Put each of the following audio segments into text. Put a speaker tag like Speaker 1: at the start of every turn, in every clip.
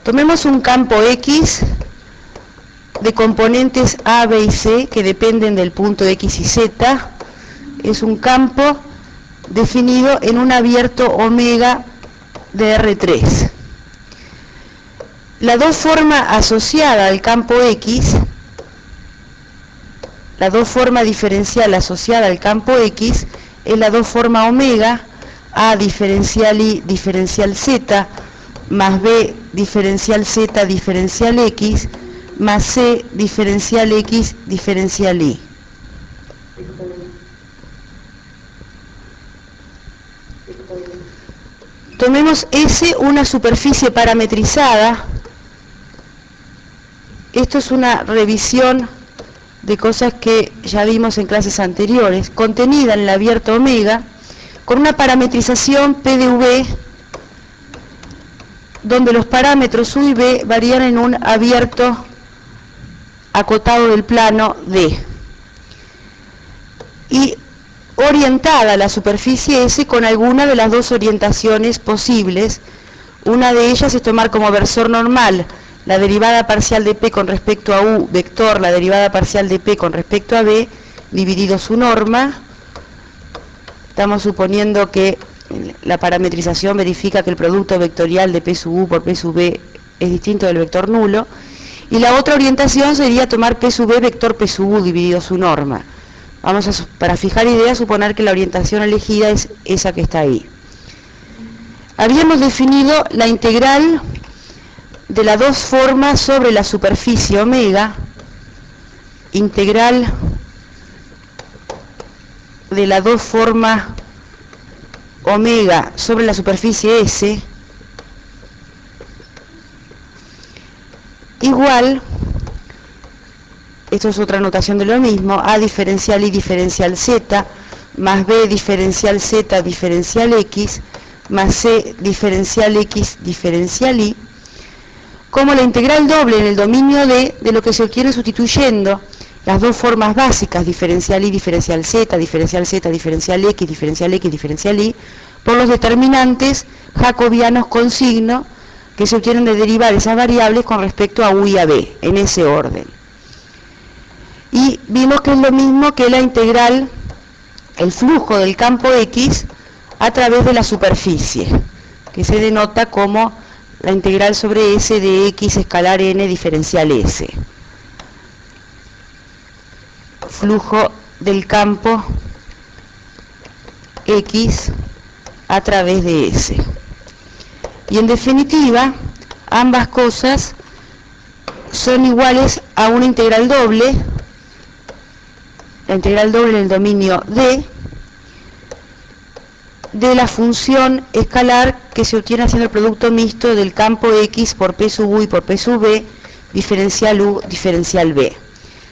Speaker 1: Tomemos un campo X de componentes A, B y C que dependen del punto X y Z. Es un campo definido en un abierto omega de R3. La dos forma asociada al campo X, la dos forma diferencial asociada al campo X es la dos forma omega, A diferencial Y diferencial Z, más B diferencial Z diferencial X, más C diferencial X diferencial Y. Tomemos S una superficie parametrizada. Esto es una revisión de cosas que ya vimos en clases anteriores, contenida en el abierto omega, con una parametrización P de V, donde los parámetros U y B varían en un abierto acotado del plano D. Y orientada a la superficie S con alguna de las dos orientaciones posibles. Una de ellas es tomar como versor normal la derivada parcial de P con respecto a U, vector, la derivada parcial de P con respecto a B, dividido su norma. Estamos suponiendo que la parametrización verifica que el producto vectorial de P sub U por P sub B es distinto del vector nulo. Y la otra orientación sería tomar P sub B vector P sub U dividido su norma. Vamos a, para fijar idea, suponer que la orientación elegida es esa que está ahí. Habíamos definido la integral de las dos formas sobre la superficie omega, integral de las dos formas omega sobre la superficie S, igual, esto es otra notación de lo mismo, A diferencial Y diferencial Z, más B diferencial Z diferencial X, más C diferencial X diferencial Y, como la integral doble en el dominio D de lo que se obtiene sustituyendo las dos formas básicas, diferencial Y diferencial Z diferencial X diferencial Y, por los determinantes jacobianos con signo que se obtienen de derivar esas variables con respecto a U y a B, en ese orden. Y vimos que es lo mismo que la integral, el flujo del campo X a través de la superficie, que se denota como la integral sobre S de X escalar N diferencial S. Flujo del campo X a través de S. Y en definitiva, ambas cosas son iguales a una integral doble, la integral doble en el dominio D, de la función escalar que se obtiene haciendo el producto mixto del campo X por P sub U y por P sub B, diferencial U, diferencial B.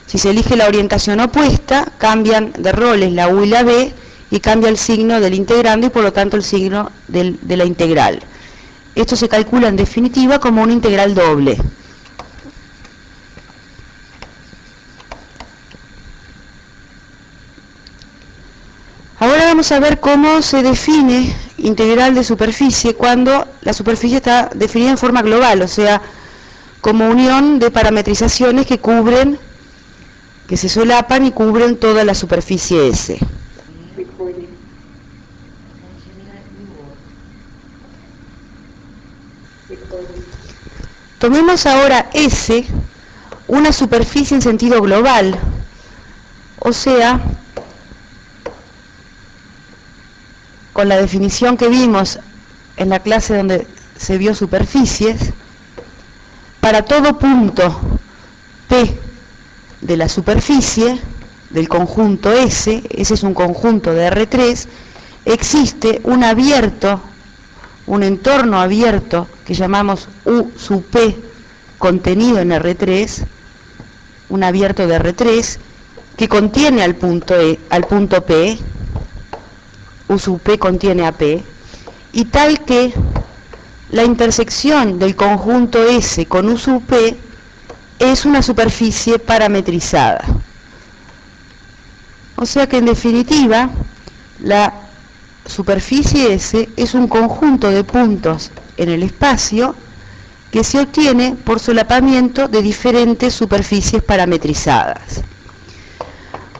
Speaker 1: Si se elige la orientación opuesta, cambian de roles la U y la B y cambia el signo del integrando y por lo tanto el signo de la integral. Esto se calcula en definitiva como una integral doble. Ahora vamos a ver cómo se define integral de superficie cuando la superficie está definida en forma global, o sea, como unión de parametrizaciones que cubren, que se solapan y cubren toda la superficie S. Tomemos ahora S, una superficie en sentido global, o sea, con la definición que vimos en la clase donde se vio superficies, para todo punto P de la superficie, del conjunto S, ese es un conjunto de R3, existe un abierto, un entorno abierto que llamamos U sub P contenido en R3, un abierto de R3, que contiene al punto P, U sub P contiene a P, y tal que la intersección del conjunto S con U sub P es una superficie parametrizada. O sea que en definitiva, la superficie S es un conjunto de puntos en el espacio que se obtiene por solapamiento de diferentes superficies parametrizadas.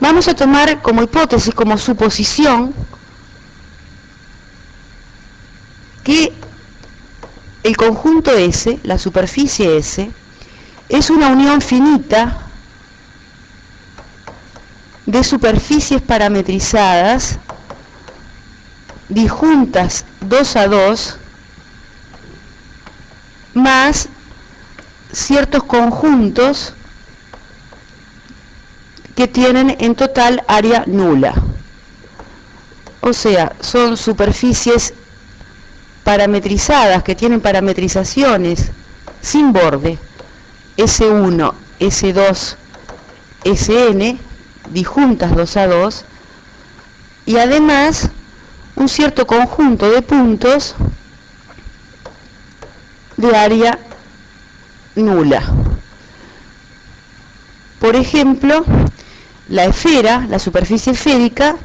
Speaker 1: Vamos a tomar como hipótesis, como suposición, que el conjunto S, la superficie S, es una unión finita de superficies parametrizadas disjuntas 2 a 2 más ciertos conjuntos que tienen en total área nula. O sea, son superficies parametrizadas que tienen parametrizaciones sin borde, S1, S2, Sn, disjuntas 2 a 2, y además un cierto conjunto de puntos de área nula. Por ejemplo, la esfera, la superficie esférica,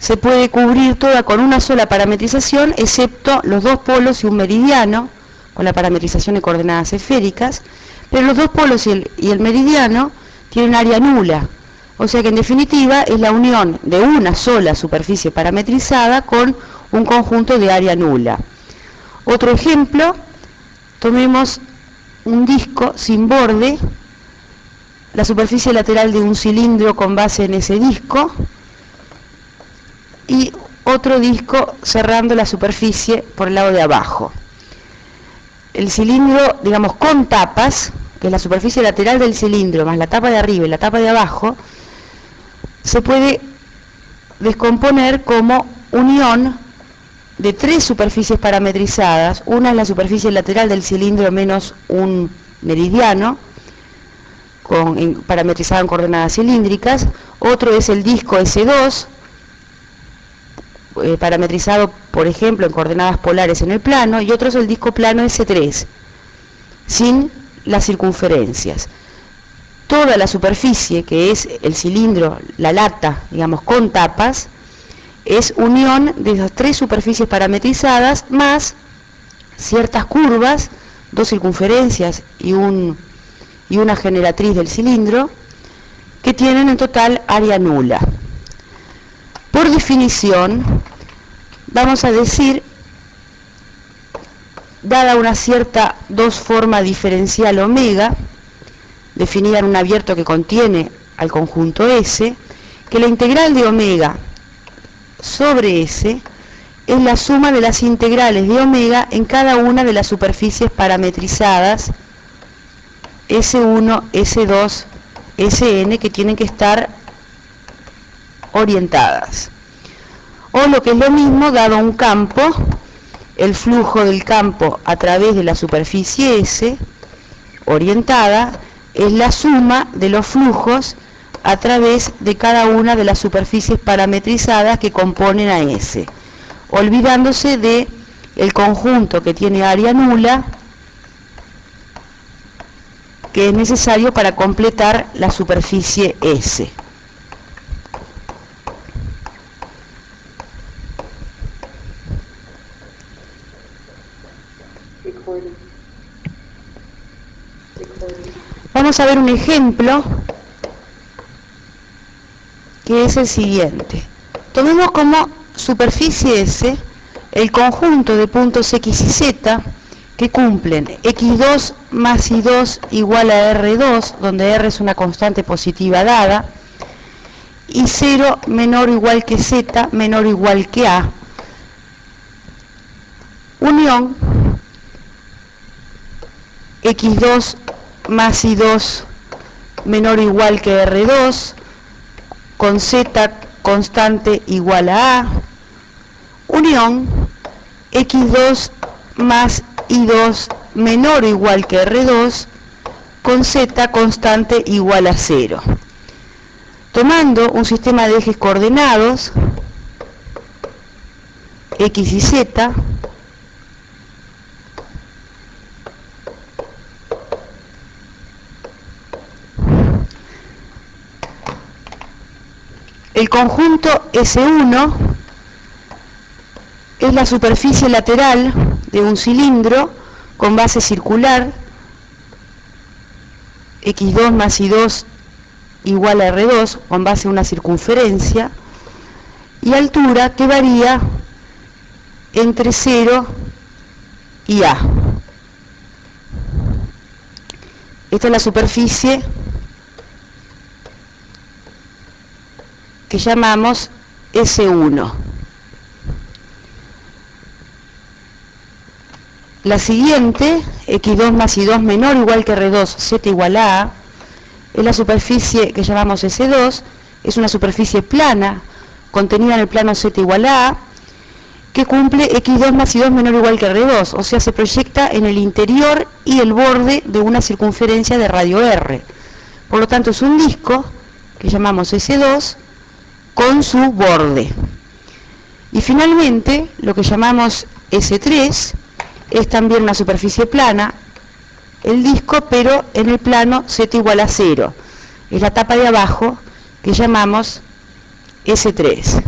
Speaker 1: se puede cubrir toda con una sola parametrización, excepto los dos polos y un meridiano, con la parametrización de coordenadas esféricas, pero los dos polos y el meridiano tienen área nula. O sea que en definitiva es la unión de una sola superficie parametrizada con un conjunto de área nula. Otro ejemplo, tomemos un disco sin borde, la superficie lateral de un cilindro con base en ese disco, y otro disco cerrando la superficie por el lado de abajo. El cilindro, digamos, con tapas, que es la superficie lateral del cilindro, más la tapa de arriba y la tapa de abajo, se puede descomponer como unión de tres superficies parametrizadas. Una es la superficie lateral del cilindro menos un meridiano, parametrizado en coordenadas cilíndricas. Otro es el disco S2, parametrizado, por ejemplo, en coordenadas polares en el plano, y otro es el disco plano S3, sin las circunferencias. Toda la superficie, que es el cilindro, la lata, digamos, con tapas, es unión de las tres superficies parametrizadas más ciertas curvas, dos circunferencias y una generatriz del cilindro, que tienen en total área nula. Por definición, vamos a decir, dada una cierta dos forma diferencial omega, definida en un abierto que contiene al conjunto S, que la integral de omega sobre S es la suma de las integrales de omega en cada una de las superficies parametrizadas S1, S2, Sn, que tienen que estar orientadas. O lo que es lo mismo, dado un campo, el flujo del campo a través de la superficie S orientada es la suma de los flujos a través de cada una de las superficies parametrizadas que componen a S, olvidándose de el conjunto que tiene área nula, que es necesario para completar la superficie S. Vamos a ver un ejemplo que es el siguiente. Tomemos como superficie S el conjunto de puntos X y Z que cumplen X2 más Y2 igual a R2, donde R es una constante positiva dada, y 0 menor o igual que Z menor o igual que A, unión X2 más Y2 menor o igual que R2, con Z constante igual a A, unión X2 más Y2 menor o igual que R2, con Z constante igual a 0. Tomando un sistema de ejes coordenados, X y Z, el conjunto S1 es la superficie lateral de un cilindro con base circular x2 más y2 igual a r2 con base a una circunferencia, y altura que varía entre 0 y a. Esta es la superficie que llamamos S1. La siguiente, x2 más y2 menor o igual que r2, z igual a a, es la superficie que llamamos S2, es una superficie plana contenida en el plano z igual a, que cumple x2 más y2 menor o igual que r2, o sea, se proyecta en el interior y el borde de una circunferencia de radio r. Por lo tanto, es un disco que llamamos S2 con su borde. Y finalmente, lo que llamamos S3 es también una superficie plana, el disco, pero en el plano z igual a 0. Es la tapa de abajo que llamamos S3.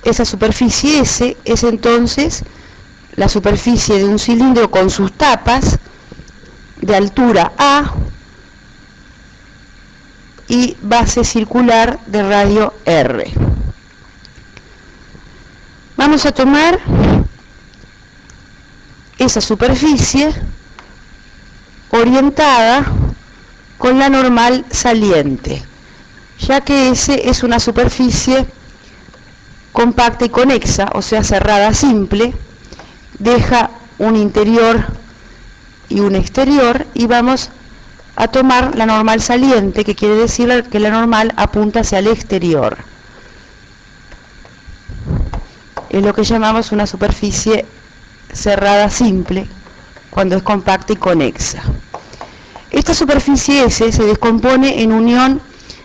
Speaker 1: Esa superficie S es entonces la superficie de un cilindro con sus tapas de altura A y base circular de radio R. Vamos a tomar esa superficie orientada con la normal saliente, ya que S es una superficie compacta y conexa, o sea, cerrada simple, deja un interior y un exterior, y vamos a tomar la normal saliente, que quiere decir que la normal apunta hacia el exterior. Es lo que llamamos una superficie cerrada simple cuando es compacta y conexa. Esta superficie S se descompone en unión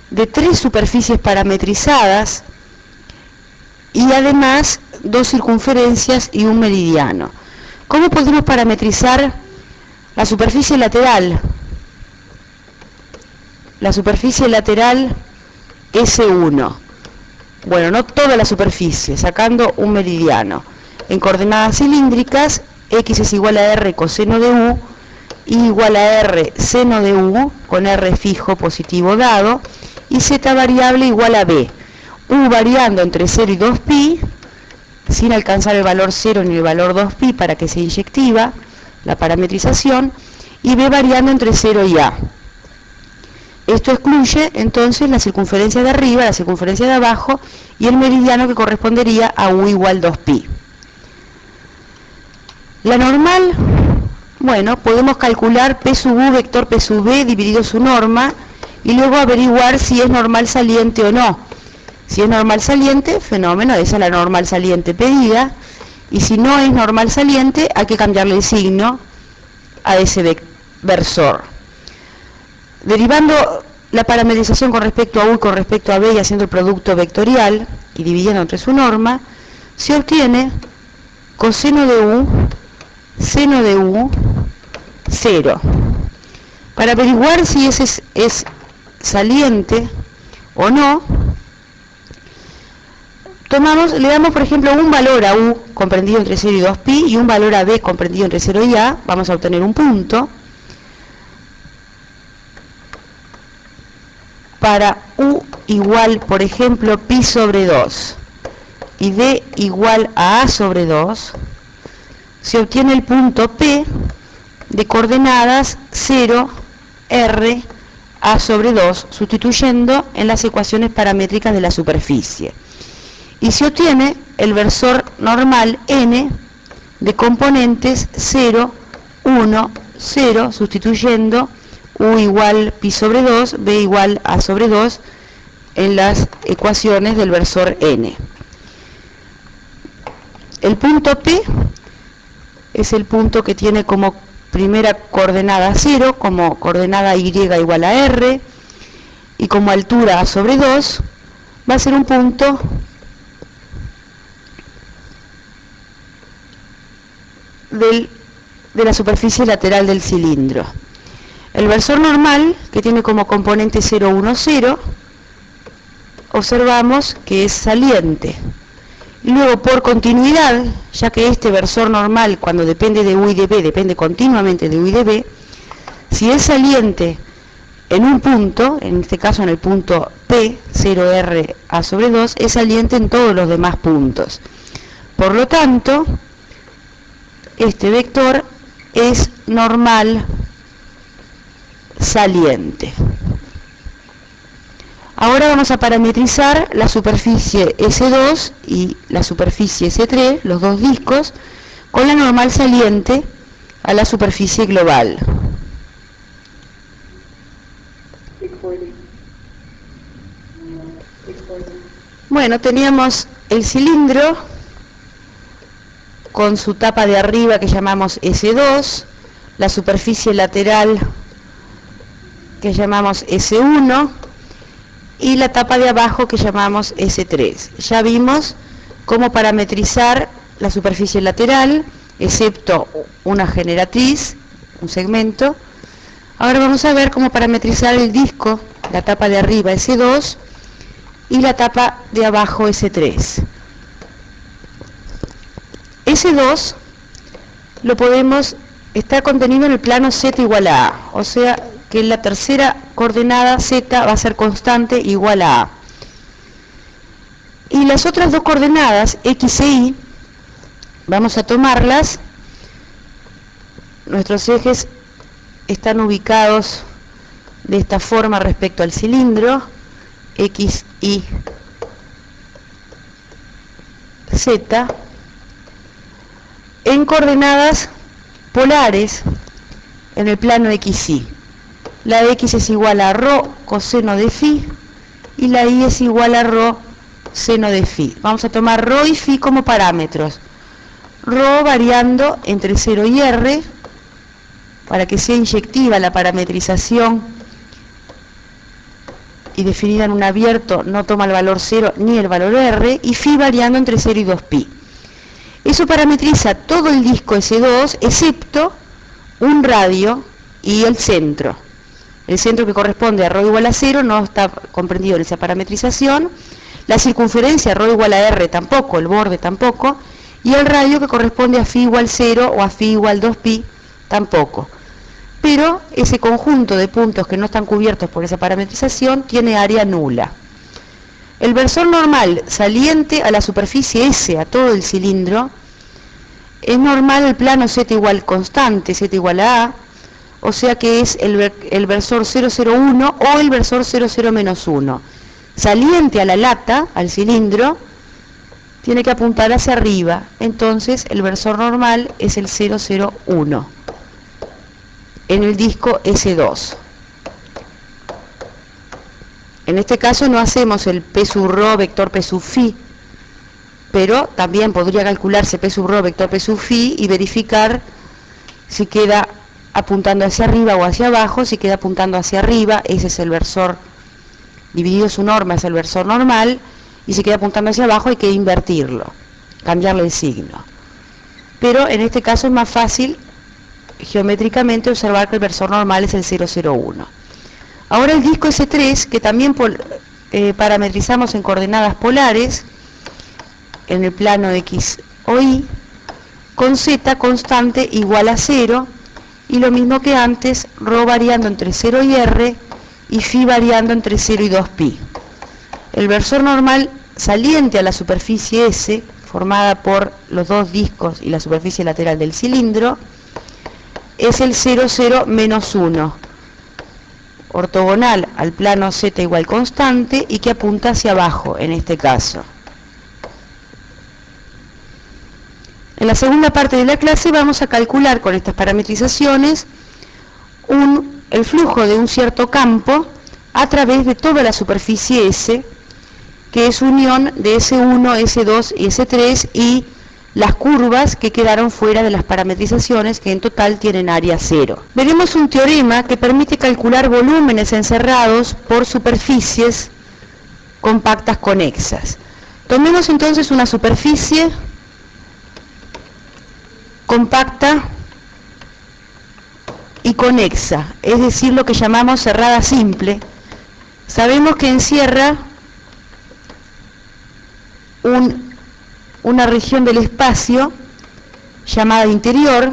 Speaker 1: de 3 superficies parametrizadas y además 2 circunferencias y un meridiano. ¿Cómo podemos parametrizar la superficie lateral? La superficie lateral S1. Bueno, no toda la superficie, sacando un meridiano. En coordenadas cilíndricas, x es igual a r coseno de u, y igual a r seno de u, con r fijo positivo dado, y z variable igual a b. U variando entre 0 y 2pi, sin alcanzar el valor 0 ni el valor 2pi para que sea inyectiva la parametrización, y b variando entre 0 y a. Esto excluye entonces la circunferencia de arriba, la circunferencia de abajo y el meridiano que correspondería a u igual 2pi. La normal, bueno, podemos calcular P sub u vector P sub b dividido su norma y luego averiguar si es normal saliente o no. Si es normal saliente, fenómeno, esa es la normal saliente pedida, y si no es normal saliente, hay que cambiarle el signo a ese versor. Derivando la parametrización con respecto a u y con respecto a b y haciendo el producto vectorial y dividiendo entre su norma, se obtiene coseno de u, seno de u, 0. Para averiguar si ese es saliente o no, le damos por ejemplo un valor a u comprendido entre 0 y 2pi y un valor a b comprendido entre 0 y a, vamos a obtener un punto. Para u igual, por ejemplo, pi sobre 2 y d igual a sobre 2, se obtiene el punto P de coordenadas 0, R, a sobre 2, sustituyendo en las ecuaciones paramétricas de la superficie. Y se obtiene el versor normal N de componentes 0, 1, 0, sustituyendo u igual pi sobre 2, b igual a sobre 2 en las ecuaciones del versor N. El punto P es el punto que tiene como primera coordenada 0, como coordenada y igual a r, y como altura a sobre 2, va a ser un punto de la superficie lateral del cilindro. El versor normal, que tiene como componente 0, 1, 0, observamos que es saliente. Y luego, por continuidad, ya que este versor normal, cuando depende de u y de b, depende continuamente de u y de b, si es saliente en un punto, en este caso en el punto P, 0R A sobre 2, es saliente en todos los demás puntos. Por lo tanto, este vector es normal saliente. Ahora vamos a parametrizar la superficie S2 y la superficie S3, los dos discos, con la normal saliente a la superficie global. Bueno, teníamos el cilindro con su tapa de arriba que llamamos S2, la superficie lateral que llamamos S1 y la tapa de abajo que llamamos S3. Ya vimos cómo parametrizar la superficie lateral, excepto una generatriz, un segmento. Ahora vamos a ver cómo parametrizar el disco, la tapa de arriba S2 y la tapa de abajo S3. S2 lo podemos, está contenido en el plano Z igual a A, o sea que la tercera coordenada Z va a ser constante igual a A. Y las otras dos coordenadas, X e Y, vamos a tomarlas. Nuestros ejes están ubicados de esta forma respecto al cilindro, X, Y, Z, en coordenadas polares en el plano XY. La X es igual a ρ coseno de φ y la Y es igual a ρ seno de φ. Vamos a tomar ρ y φ como parámetros. ρ variando entre 0 y R para que sea inyectiva la parametrización y definida en un abierto no toma el valor 0 ni el valor R, y φ variando entre 0 y 2π. Eso parametriza todo el disco S2 excepto un radio y el centro. El centro, que corresponde a ρ igual a 0, no está comprendido en esa parametrización. La circunferencia ρ igual a R tampoco, el borde tampoco. Y el radio, que corresponde a φ igual 0 o a φ igual 2π, tampoco. Pero ese conjunto de puntos que no están cubiertos por esa parametrización tiene área nula. El versor normal saliente a la superficie S, a todo el cilindro, es normal el plano Z igual constante, Z igual a A, o sea que es el versor 0,01 o el versor 0,0-1. Saliente a la lata, al cilindro, tiene que apuntar hacia arriba, entonces el versor normal es el 0,01 en el disco S2. En este caso no hacemos el P sub ρ vector P sub φ, pero también podría calcularse P sub ρ vector P sub φ y verificar si queda apuntando hacia arriba o hacia abajo. Si queda apuntando hacia arriba, ese es el versor, dividido su norma es el versor normal, y si queda apuntando hacia abajo hay que invertirlo, cambiarle el signo. Pero en este caso es más fácil geométricamente observar que el versor normal es el 0,01. Ahora el disco S3, que también parametrizamos en coordenadas polares, en el plano X o Y, con Z constante igual a 0, y lo mismo que antes, ρ variando entre 0 y R, y φ variando entre 0 y 2π. El versor normal saliente a la superficie S, formada por los dos discos y la superficie lateral del cilindro, es el 0,0-1, ortogonal al plano Z igual constante y que apunta hacia abajo en este caso. En la segunda parte de la clase vamos a calcular con estas parametrizaciones el flujo de un cierto campo a través de toda la superficie S, que es unión de S1, S2 y S3, y las curvas que quedaron fuera de las parametrizaciones, que en total tienen área 0. Veremos un teorema que permite calcular volúmenes encerrados por superficies compactas conexas. Tomemos entonces una superficie compacta y conexa, es decir, lo que llamamos cerrada simple. Sabemos que encierra una región del espacio llamada interior.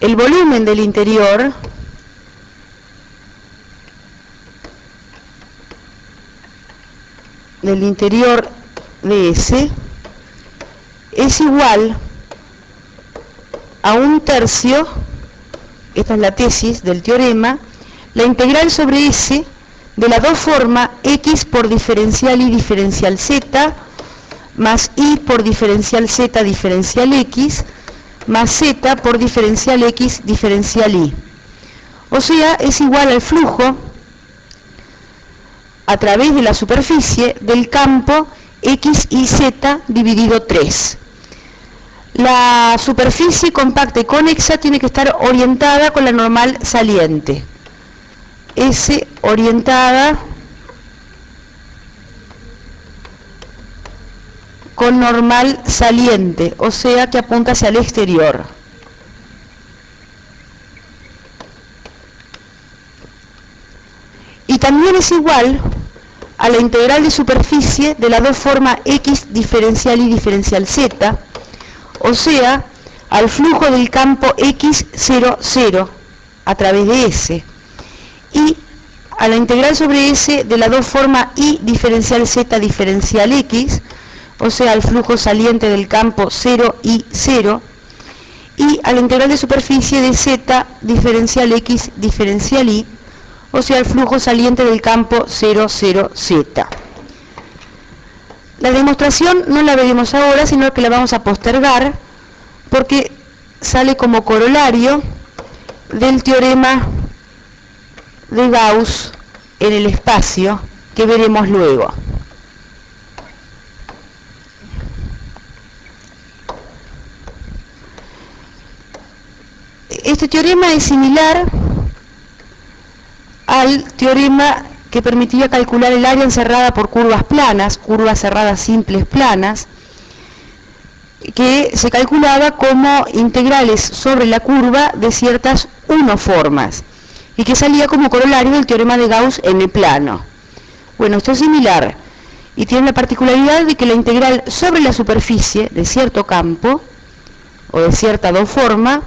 Speaker 1: el volumen del interior de S es igual a 1/3, esta es la tesis del teorema, la integral sobre S de la dos forma x por diferencial y diferencial z más y por diferencial z diferencial x más z por diferencial x diferencial y. O sea, es igual al flujo a través de la superficie del campo x y z dividido 3. La superficie compacta y conexa tiene que estar orientada con la normal saliente. S orientada con normal saliente, o sea que apunta hacia el exterior. Y también es igual a la integral de superficie de las dos formas x diferencial y diferencial z, o sea, al flujo del campo x 0, 0 a través de S, y a la integral sobre S de la dos forma y diferencial z diferencial x, o sea, al flujo saliente del campo 0 y 0, y a la integral de superficie de z diferencial x diferencial y, o sea, el flujo saliente del campo 0, 0, z. La demostración no la veremos ahora, sino que la vamos a postergar, porque sale como corolario del teorema de Gauss en el espacio, que veremos luego. Este teorema es similar al teorema que permitía calcular el área encerrada por curvas planas, curvas cerradas simples planas, que se calculaba como integrales sobre la curva de ciertas formas y que salía como corolario del teorema de Gauss en el plano. Bueno, esto es similar y tiene la particularidad de que la integral sobre la superficie de cierto campo o de cierta forma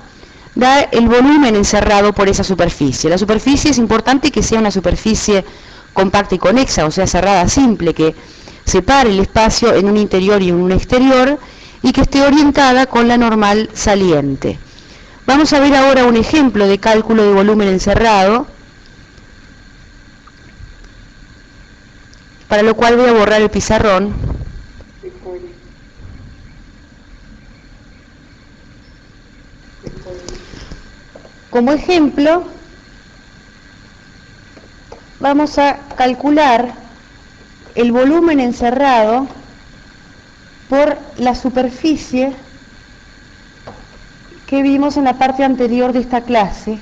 Speaker 1: da el volumen encerrado por esa superficie. La superficie es importante que sea una superficie compacta y conexa, o sea, cerrada simple, que separe el espacio en un interior y en un exterior y que esté orientada con la normal saliente. Vamos a ver ahora un ejemplo de cálculo de volumen encerrado, para lo cual voy a borrar el pizarrón. Como ejemplo, vamos a calcular el volumen encerrado por la superficie que vimos en la parte anterior de esta clase,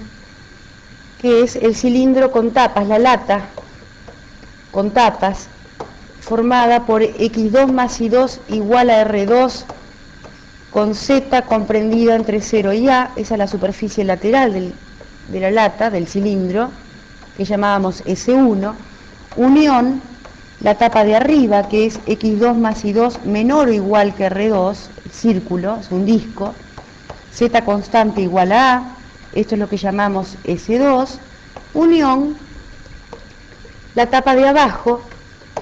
Speaker 1: que es el cilindro con tapas, la lata con tapas, formada por x2 más y2 igual a r2 con z comprendida entre 0 y a. Esa es la superficie lateral de la lata, del cilindro, que llamábamos S1, unión la tapa de arriba, que es x2 más y2 menor o igual que r2, el círculo, es un disco, z constante igual a a, esto es lo que llamamos S2, unión la tapa de abajo,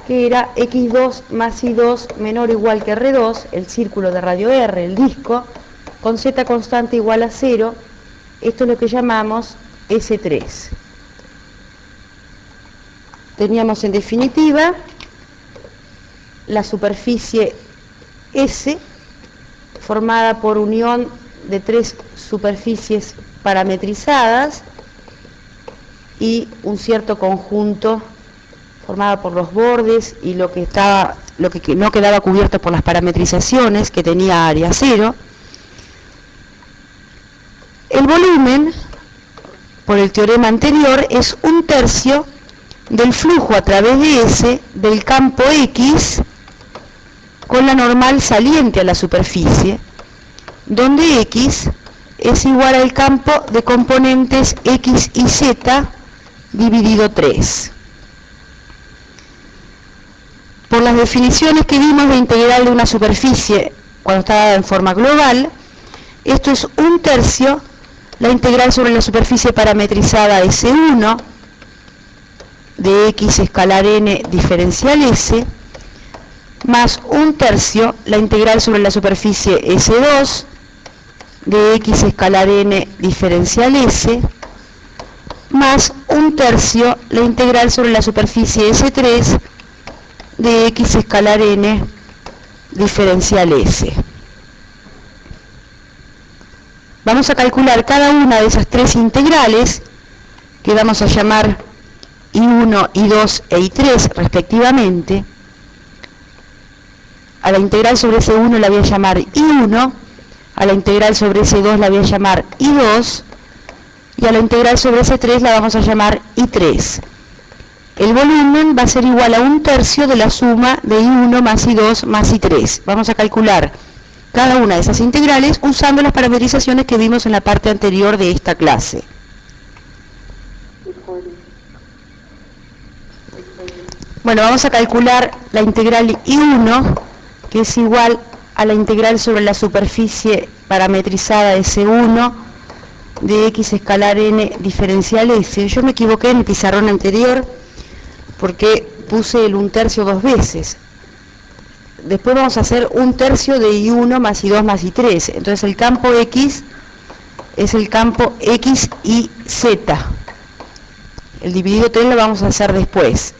Speaker 1: que era x2 más y2 menor o igual que r2, el círculo de radio R, el disco, con z constante igual a 0, esto es lo que llamamos S3. Teníamos en definitiva la superficie S, formada por unión de tres superficies parametrizadas y un cierto conjunto formada por los bordes y lo que no quedaba cubierto por las parametrizaciones, que tenía área 0. El volumen, por el teorema anterior, es 1/3 del flujo a través de S del campo X con la normal saliente a la superficie, donde X es igual al campo de componentes X y Z dividido 3. Por las definiciones que vimos de integral de una superficie cuando está dada en forma global, esto es 1/3 la integral sobre la superficie parametrizada S1 de x escalar n diferencial S, más 1/3 la integral sobre la superficie S2 de x escalar n diferencial S, más 1/3 la integral sobre la superficie S3 de x escalar n diferencial S. Vamos a calcular cada una de esas tres integrales, que vamos a llamar I1, I2 e I3 respectivamente. A la integral sobre S1 la voy a llamar I1, a la integral sobre S2 la voy a llamar I2, y a la integral sobre S3 la vamos a llamar I3. El volumen va a ser igual a 1/3 de la suma de I1 más I2 más I3. Vamos a calcular cada una de esas integrales usando las parametrizaciones que vimos en la parte anterior de esta clase. Bueno, vamos a calcular la integral I1, que es igual a la integral sobre la superficie parametrizada S1 de x escalar n diferencial S. Yo me equivoqué en el pizarrón anterior porque puse el 1/3 dos veces. Después vamos a hacer 1/3 de I1 más I2 más I3. Entonces el campo X es el campo X y Z. El dividido 3 lo vamos a hacer después.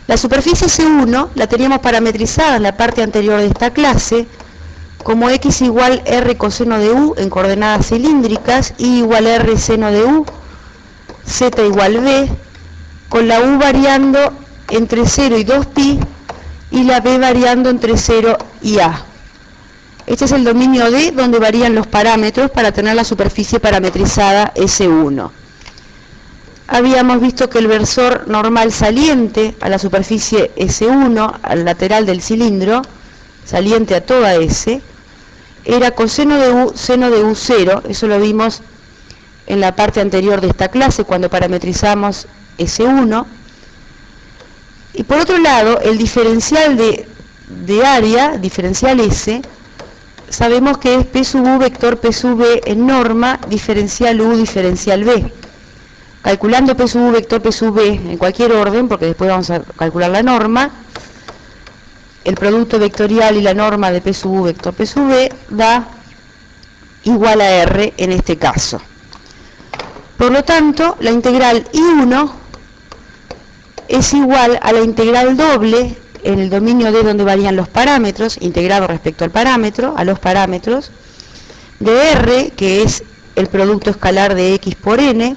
Speaker 1: La superficie S1 la teníamos parametrizada en la parte anterior de esta clase como X igual R coseno de U en coordenadas cilíndricas, Y igual R seno de U, Z igual B, con la U variando entre 0 y 2pi y la B variando entre 0 y A. Este es el dominio D donde varían los parámetros para tener la superficie parametrizada S1. Habíamos visto que el versor normal saliente a la superficie S1, al lateral del cilindro, saliente a toda S, era coseno de U, seno de U0. Eso lo vimos en la parte anterior de esta clase cuando parametrizamos S1. Y por otro lado, el diferencial de área, diferencial S, sabemos que es P sub U vector P sub B en norma, diferencial U, diferencial B. Calculando P sub U vector P sub B en cualquier orden, porque después vamos a calcular la norma, el producto vectorial y la norma de P sub U vector P sub B da igual a R en este caso. Por lo tanto, la integral I1 es igual a la integral doble en el dominio D donde varían los parámetros, integrado respecto al parámetro, a los parámetros, de R, que es el producto escalar de X por N,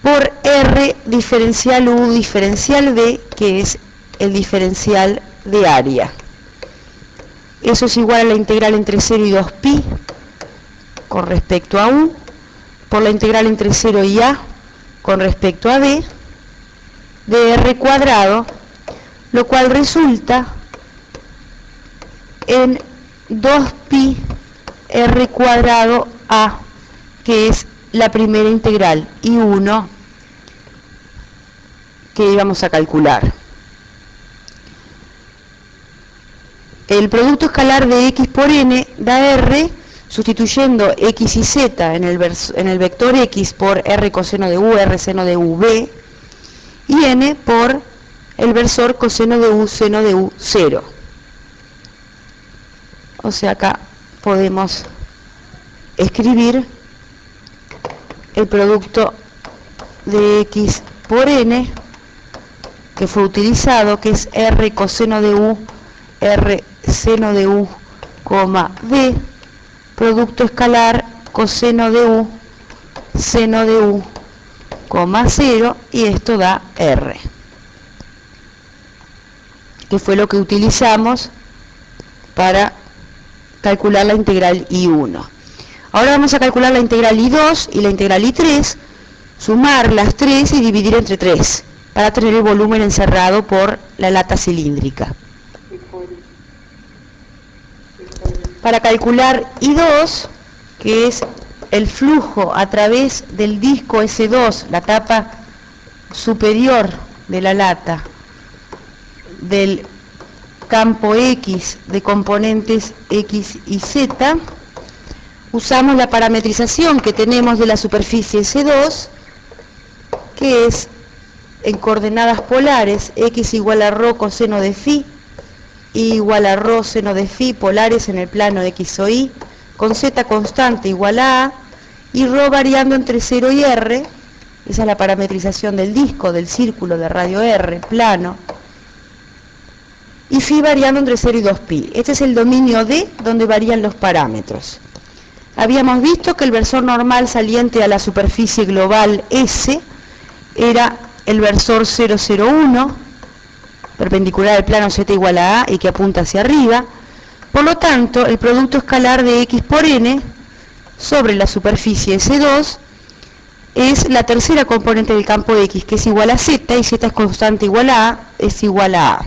Speaker 1: por R diferencial U diferencial B, que es el diferencial de área. Eso es igual a la integral entre 0 y 2pi con respecto a U, por la integral entre 0 y A con respecto a B, de R cuadrado, lo cual resulta en 2pi R cuadrado A, que es la primera integral, I1, que íbamos a calcular. El producto escalar de X por N da R, sustituyendo X y Z en el vector X por R coseno de U, R seno de UB, y N por el versor coseno de U, seno de U0. O sea, acá podemos escribir el producto de X por N que fue utilizado, que es R coseno de U, R seno de U, B, producto escalar coseno de U, seno de U, 0, y esto da R, que fue lo que utilizamos para calcular la integral I1. Ahora vamos a calcular la integral I2 y la integral I3, sumar las tres y dividir entre 3, para tener el volumen encerrado por la lata cilíndrica. Para calcular I2, que es el flujo a través del disco S2, la tapa superior de la lata, del campo X de componentes X y Z, usamos la parametrización que tenemos de la superficie S2, que es en coordenadas polares, x igual a ρ coseno de phi, y igual a ρ seno de phi, polares en el plano x o y, con z constante igual a y ρ variando entre 0 y r. Esa es la parametrización del disco, del círculo de radio r, plano, y phi variando entre 0 y 2pi. Este es el dominio D, donde varían los parámetros. Habíamos visto que el versor normal saliente a la superficie global S era el versor 0,01, perpendicular al plano z igual a y que apunta hacia arriba. Por lo tanto, el producto escalar de x por n sobre la superficie S2 es la tercera componente del campo x, que es igual a z, y z es constante igual a, es igual a a.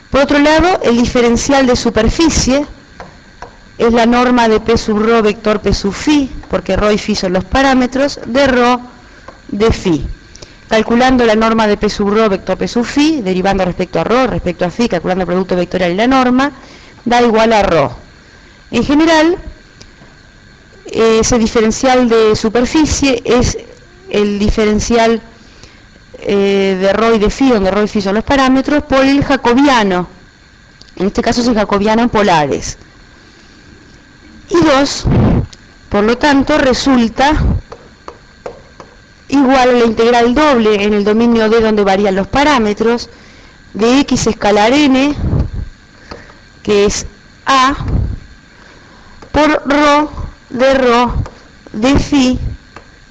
Speaker 1: Por otro lado, el diferencial de superficie es la norma de p sub ρ vector p sub phi, porque ρ y phi son los parámetros, de ρ de phi. Calculando la norma de p sub ρ vector p sub phi, derivando respecto a ρ, respecto a phi, calculando el producto vectorial y la norma, da igual a ρ. En general, ese diferencial de superficie es el diferencial de ρ y de phi, donde ρ y phi son los parámetros, por el jacobiano. En este caso es el jacobiano en polares. Y 2, por lo tanto, resulta igual a la integral doble en el dominio D, donde varían los parámetros, de x escalar n, que es a, por ρ de phi,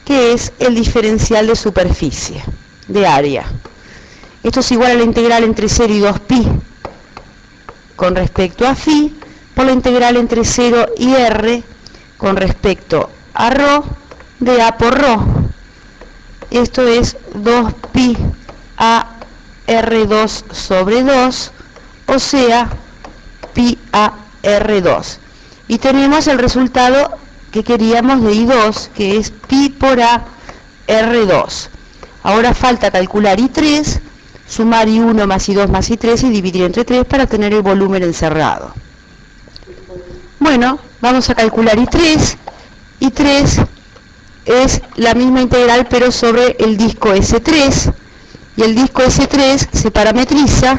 Speaker 1: que es el diferencial de superficie, de área. Esto es igual a la integral entre 0 y 2pi con respecto a phi, por la integral entre 0 y r con respecto a ρ de a por ρ. Esto es 2pi a r2 sobre 2, o sea, pi a r2. Y tenemos el resultado que queríamos de I2, que es pi por a r2. Ahora falta calcular I3, sumar I1 más I2 más I3 y dividir entre 3 para tener el volumen encerrado. Bueno, vamos a calcular I3. I3 es la misma integral pero sobre el disco S3, y el disco S3 se parametriza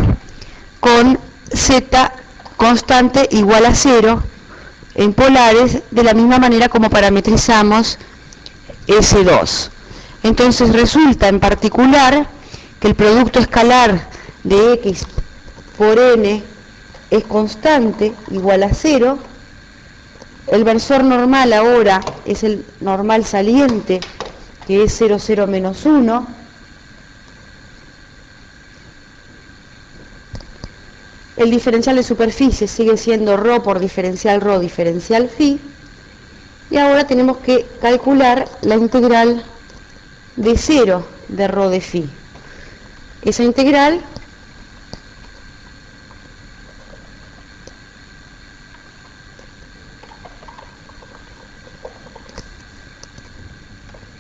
Speaker 1: con z constante igual a 0 en polares, de la misma manera como parametrizamos S2. Entonces resulta en particular que el producto escalar de x por n es constante igual a 0. El versor normal ahora es el normal saliente, que es 0, 0 menos 1. El diferencial de superficie sigue siendo ρ por diferencial ρ diferencial phi. Y ahora tenemos que calcular la integral de 0 de ρ de phi. Esa integral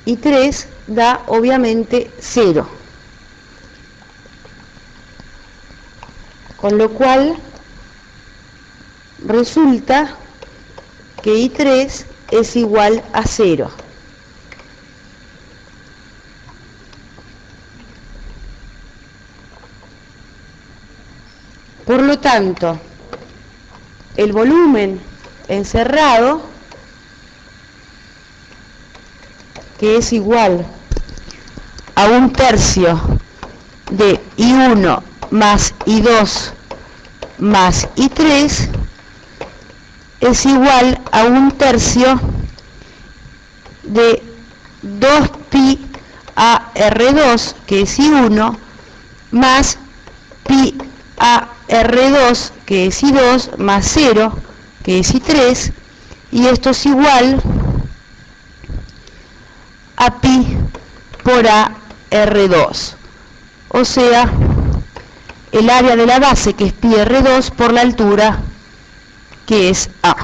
Speaker 1: y 3 da obviamente 0. Con lo cual resulta que I3 es igual a 0. Por lo tanto, el volumen encerrado, que es igual a 1/3 de I1 más I2 más I3, es igual a 1/3 de 2pi a R2, que es I1, más pi a R2, que es I2, más 0, que es I3, y esto es igual a pi por a R2, o sea, el área de la base, que es pi R2, por la altura, que es A.